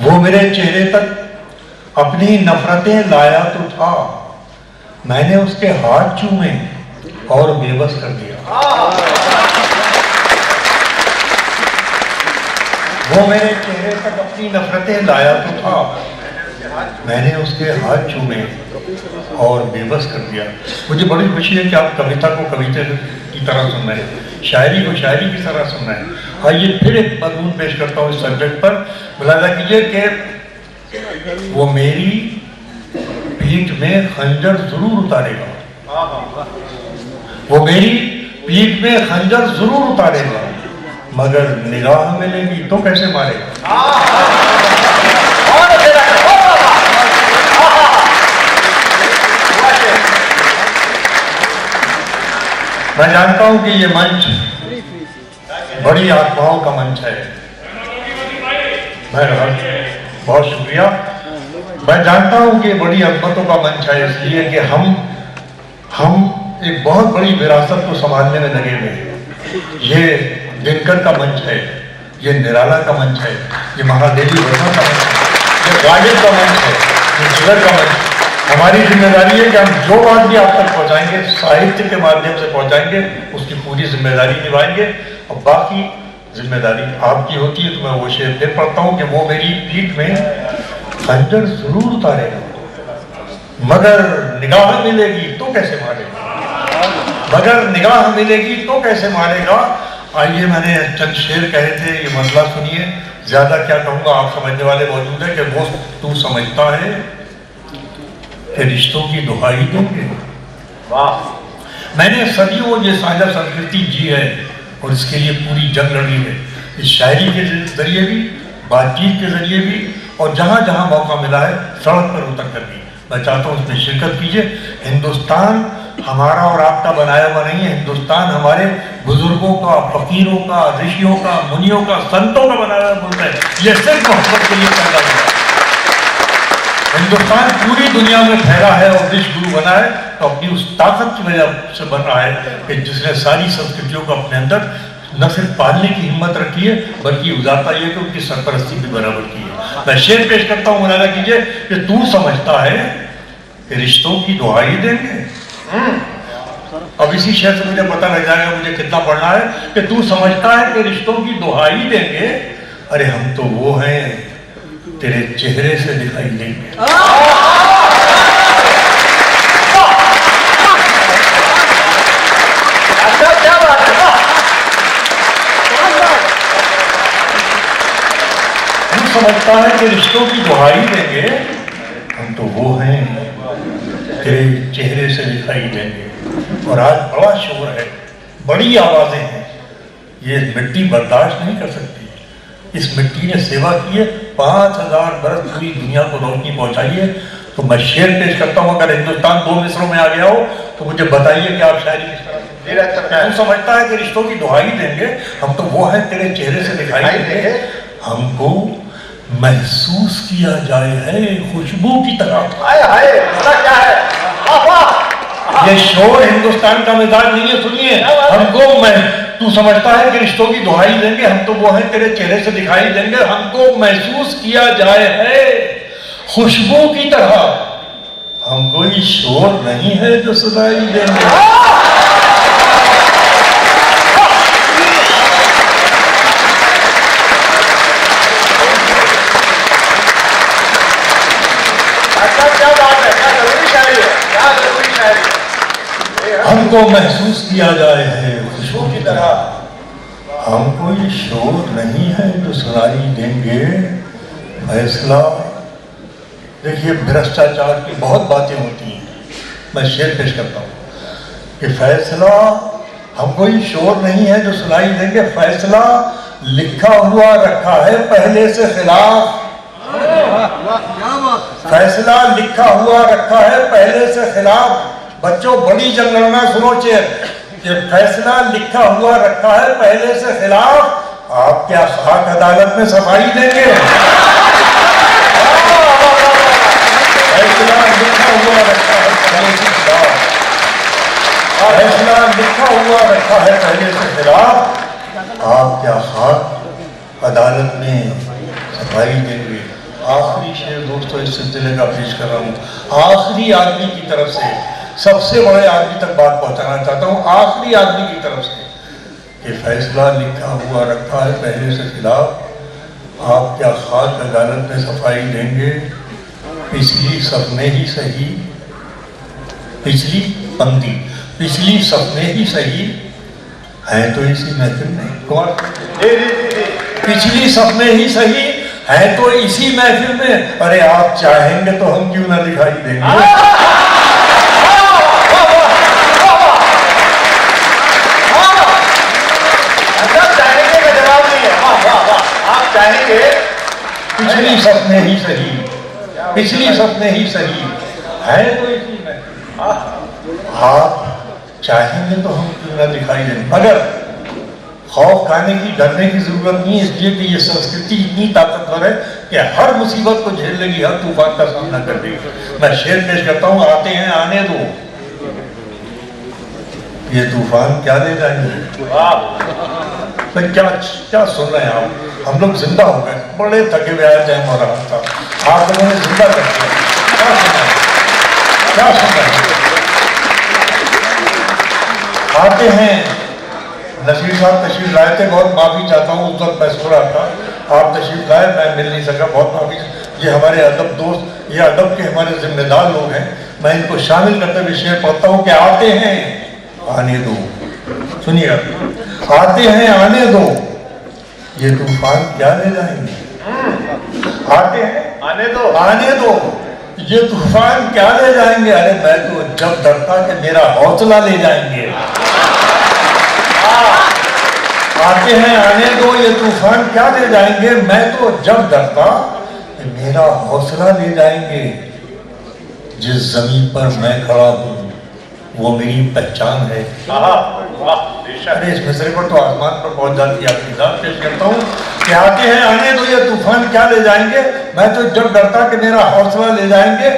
वो मेरे चेहरे तक अपनी नफरतें लाया तो था, मैंने उसके हाथ चूमे और बेबस कर दिया। वो मेरे चेहरे तक अपनी नफरतें लाया तो था, मैंने उसके हाथ चूमे और बेबस कर दिया। मुझे बड़ी खुशी है कि आप कविता को कविता की तरह सुन रहे हैं, शायरी को शायरी की तरह सुन रहे हैं। आइए फिर एक मजमून पेश करता हूँ इस सब्जेक्ट पर। मुलाजा कीजिए कि वो मेरी पीठ में खंजर जरूर उतारेगा, वो मेरी पीठ में खंजर जरूर उतारेगा, मगर निगाह मिलेगी तो कैसे मारेगा। मैं जानता हूं कि ये मंच बड़ी आत्माओं का मंच है। बहुत शुक्रिया। मैं जानता हूं कि बड़ी अजमतों का मंच है, इसलिए कि हम एक बहुत बड़ी विरासत को संभालने में लगे हुए हैं। ये दिनकर का मंच है, ये निराला का मंच है, ये महादेवी वर्मा का मंच है, ये गालिब का मंच है, ये जिगर का मंच है। हमारी जिम्मेदारी है कि हम जो बात भी आप तक पहुंचाएंगे साहित्य के माध्यम से पहुंचाएंगे, उसकी पूरी जिम्मेदारी निभाएंगे, और बाकी जिम्मेदारी आपकी होती है। तो मैं वो शेर फिर पढ़ता हूँ कि वो मेरी पीठ में खंजर जरूर उतारेगा, मगर निगाह मिलेगी तो कैसे मारेगा, मगर निगाह मिलेगी तो कैसे मारेगा। आइए, मैंने चंद शेर कहे थे, ये मसला सुनिए। ज्यादा क्या कहूँगा, आप समझने वाले मौजूद है कि वो तू समझता है कि रिश्तों की दुहाई देंगे। वाह, मैंने सदियों ये साझा संस्कृति जी है और इसके लिए पूरी जंग लड़ी है, इस शायरी के जरिए भी, बातचीत के जरिए भी, और जहाँ जहाँ मौका मिला है सड़क पर उतर कर भी। मैं चाहता हूँ उसमें शिरकत कीजिए। हिंदुस्तान हमारा और आपका बनाया हुआ नहीं है, हिंदुस्तान हमारे बुजुर्गों का, फकीरों का, ऋषियों का, मुनियों का, संतों का बनाया हुआ मुल्क है। ये सिर्फ मोहब्बत के लिए पैदा हुआ। हिंदुस्तान पूरी दुनिया में फैला है और विश्व गुरु बना है तो अपनी उस ताकत की वजह से बन रहा है कि जिसने सारी संस्कृतियों को अपने अंदर न सिर्फ पालने की हिम्मत रखी है, बल्कि उजाता ये कि उनकी सरपरस्ती भी बराबर की है। मैं शेर पेश करता हूँ, मुलाजा कीजिए कि तू समझता है कि रिश्तों की दुहाई देंगे। अब इसी शेर से मुझे पता लग जाएगा मुझे कितना पढ़ना है कि तू समझता है कि रिश्तों की दुहाई देंगे, अरे हम तो वो हैं तेरे चेहरे से दिखाई देंगे। क्या बात है, तू समझता है कि रिश्तों की दुहाई देंगे, हम तो वो हैं तेरे चेहरे से दिखाई देंगे। और आज बड़ा शोर है, बड़ी आवाजें हैं, ये मिट्टी बर्दाश्त नहीं कर सकती। इस मिट्टी ने सेवा की है, 5000 बरस पूरी दुनिया को रोशनी पहुंचाई है। तो मैं शेर पेश करता हूँ, अगर हिंदुस्तान 2 मिसरों में आ गया हो तो मुझे बताइए कि आप शायरी किस तरह से। तू समझता है कि रिश्तों की दुहाई देंगे, हम तो वो हैं तेरे चेहरे से दिखाई देंगे, हमको महसूस किया जाए है खुशबू की तरह। हाय हाय, क्या है ये शोर हिंदुस्तान का मिजाज नहीं है। सुनिए, हमको तू समझता है कि रिश्तों की दुहाई देंगे, हम तो वो हैं तेरे चेहरे से दिखाई देंगे, हमको महसूस किया जाए है खुशबू की तरह, हम कोई शोर नहीं है जो सुनाई देंगे। क्या बात है, क्या जरूरी शायरी है, क्या जरूरी शायरी। हमको महसूस किया जाए है खुशबू की तरह, हम कोई शोर नहीं है जो सुनाई देंगे। फैसला, देखिए भ्रष्टाचार की बहुत बातें होती हैं, मैं शेर पेश करता हूँ कि फैसला, हम कोई शोर नहीं है जो सुनाई देंगे, फैसला लिखा हुआ रखा है पहले से खिलाफ, फैसला लिखा हुआ रखा है पहले से खिलाफ। बच्चों बड़ी जंग लड़ना सुनो चेयर, कि फैसला लिखा हुआ रखा है पहले से खिलाफ, आप क्या खाक अदालत में सफाई देंगे। फैसला लिखा हुआ रखा है पहले से खिलाफ, फैसला लिखा हुआ रखा है पहले से खिलाफ, आप क्या खाक अदालत में सफाई देंगे। आखिरी शेर दोस्तों इस सिलसिले का पेश कर रहा हूँ। आखिरी आदमी की तरफ से, सबसे बड़े आदमी तक बात पहुंचाना चाहता हूँ, आखिरी आदमी की तरफ से कि फैसला लिखा हुआ रखा है पहले से खिलाफ, आप क्या खाक अदालत में सफाई देंगे? पिछली सपने ही सही, पिछली पंक्ति, पिछली सपने ही सही है तो इसी महफिल में, कौन? पिछली सपने ही सही है तो इसी महफिल में। अरे आप चाहेंगे तो हम क्यों ना दिखाई देंगे? चाहेंगे का जवाब नहीं है। आप चाहेंगे, पिछली सपने ही सही, पिछली सपने ही सही है तो इसी में। आप चाहेंगे तो हम क्यों ना दिखाई दें, मगर खौफ खाने की, डरने की जरूरत नहीं है, इसलिए कि ये संस्कृति इतनी ताकतवर है कि हर मुसीबत को झेल लेगी, हर तूफान का सामना कर देगी। मैं शेर पेश करता हूँ, आते हैं आने दो, ये तूफान क्या ले जाएंगे? तो क्या सुन रहे हैं आप? हम लोग जिंदा हो गए, बड़े थके हुए आए थे हमारा था, आप लोगों ने जिंदा कर दिया। क्या सुन रहे हैं? आते हैं, नसीर साहब तशरीफ लाए थे, बहुत माफी चाहता हूँ, उस वक्त मैं सो रहा था, आप तशरीफ लाए, मैं मिल नहीं सका, बहुत माफी। ये हमारे अदब दोस्त, ये अदब के हमारे जिम्मेदार लोग हैं, मैं इनको शामिल करते हुए शेर पढ़ता हूँ कि आते हैं आने दो। सुनिए, आते हैं आने दो, ये तूफान क्या ले जाएंगे? आते हैं आने दो, आने दो, ये तूफान क्या ले जाएंगे? अरे मैं तो जब डरता कि मेरा हौसला ले जाएंगे। आते हैं आने दो, ये तूफान क्या ले जाएंगे? मैं तो जब डरता कि मेरा हौसला ले जाएंगे। जिस जमीन पर मैं खड़ा हूँ वो मेरी पहचान है। अरे इस मिसरे पर तो आसमान पर पहुंच जाती है। आपकी बात पेश करता हूँ कि आते हैं आने दो, ये तूफान क्या ले जाएंगे? मैं तो जब डरता कि मेरा हौसला ले जाएंगे।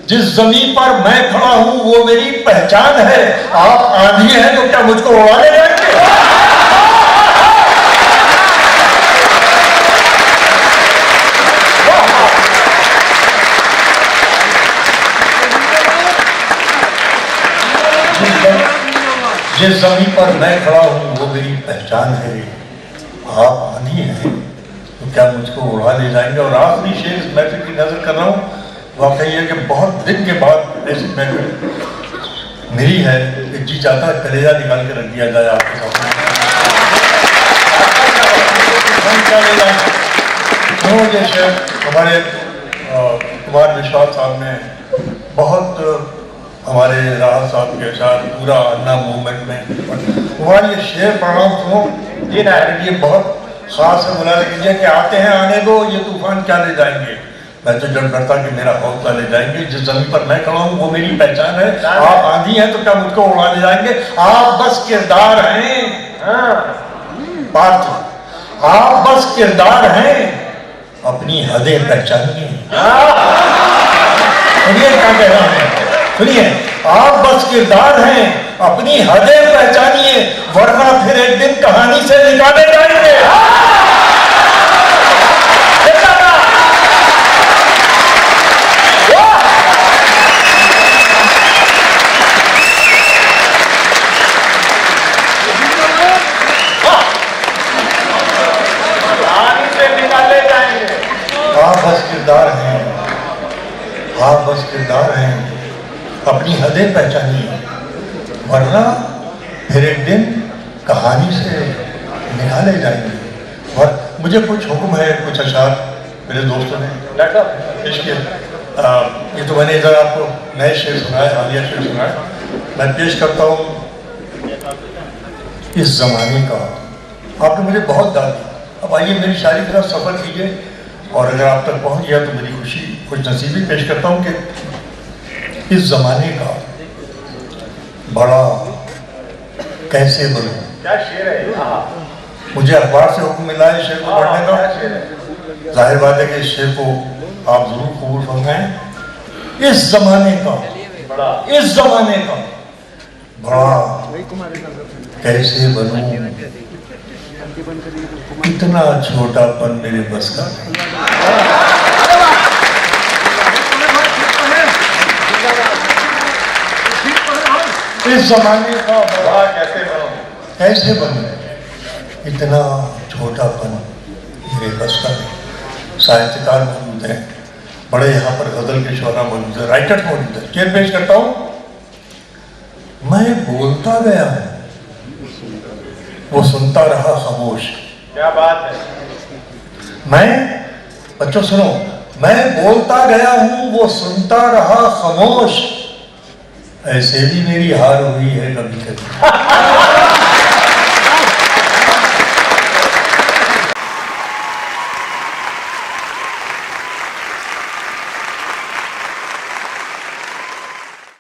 जिस जमीन पर मैं खड़ा हूँ वो मेरी पहचान है। आप आंधी हैं तो क्या मुझको उड़ा ले जाएंगे? जिस जमीन पर मैं खड़ा हूँ वो मेरी पहचान है। आप आंधी हैं तो क्या मुझको उड़ा ले जाएंगे? और आखिरी शेर इस महफिल की नजर कर रहा हूँ, वाकई है कि बहुत दिन के बाद ऐसी महफिल मिली है कि जी चाहता है कलेजा निकाल के रख दिया जाए आपके सामने। ये शेर हमारे कुमार विश्वास साहब ने बहुत, हमारे राहत साहब के साथ पूरा अन्ना मूवमेंट में कुमार ये शेर पढ़ रहा हूँ जी ना, ये बहुत खास है, बुला लीजिए कि आते हैं आने दो, ये तूफान क्या ले जाएंगे? मैं तो जब डरता कि मेरा हौसला ले जाएंगे। जिस जमीन पर मैं खड़ा हूँ वो मेरी पहचान है। आप आंधी हैं तो क्या मुझको उड़ा ले जाएंगे? आप बस किरदार हैं पात्र, आप बस किरदार हैं, अपनी हदें पहचानिए। सुनिए क्या कह रहा है, सुनिए, आप बस किरदार हैं, अपनी हदें पहचानिए, वरना फिर एक दिन कहानी से निकाले जाएंगे। आप बस किरदार हैं, आप बस किरदार हैं, अपनी हदें पहचानिए, वरना फिर एक दिन कहानी से निकाले जाएंगे। और मुझे कुछ हुक्म है, कुछ अशार मेरे दोस्तों ने पेश किए। ये तो मैंने इधर आपको नए शेर सुनाए, हालिया शेर सुनाए, मैं पेश करता हूँ इस जमाने का। आपने मुझे बहुत दाद दी, अब आइए मेरी शायरी की तरफ सफर कीजिए, और अगर आप तक पहुँच गया तो मेरी खुशी, खुश नसीबी पेश करता हूँ कि इस जमाने का बड़ा कैसे बनूं। क्या शेर है? मुझे अखबार से हुक्म मिला है शेर को पढ़ने का, जाहिर बात है कि इस शेर को आप जरूर कबूल फरमाएं। इस जमाने का, इस जमाने का बड़ा कैसे बनूं, इतना छोटापन मेरे बस का नहीं। इस जमाने का वाह कैसे बनो कैसे बने, इतना छोटापन मेरे बस का नहीं। साहित्यकार मौजूद हैं, बड़े यहाँ पर गजल के शोरा मौजूद है, राइटर मौजूद है। शेर पेश करता हूँ। मैं बोलता गया हूँ, वो सुनता रहा खामोश। क्या बात है। मैं, बच्चों सुनो, मैं बोलता गया हूँ वो सुनता रहा खामोश, ऐसे भी मेरी हार हुई है कभी कभी।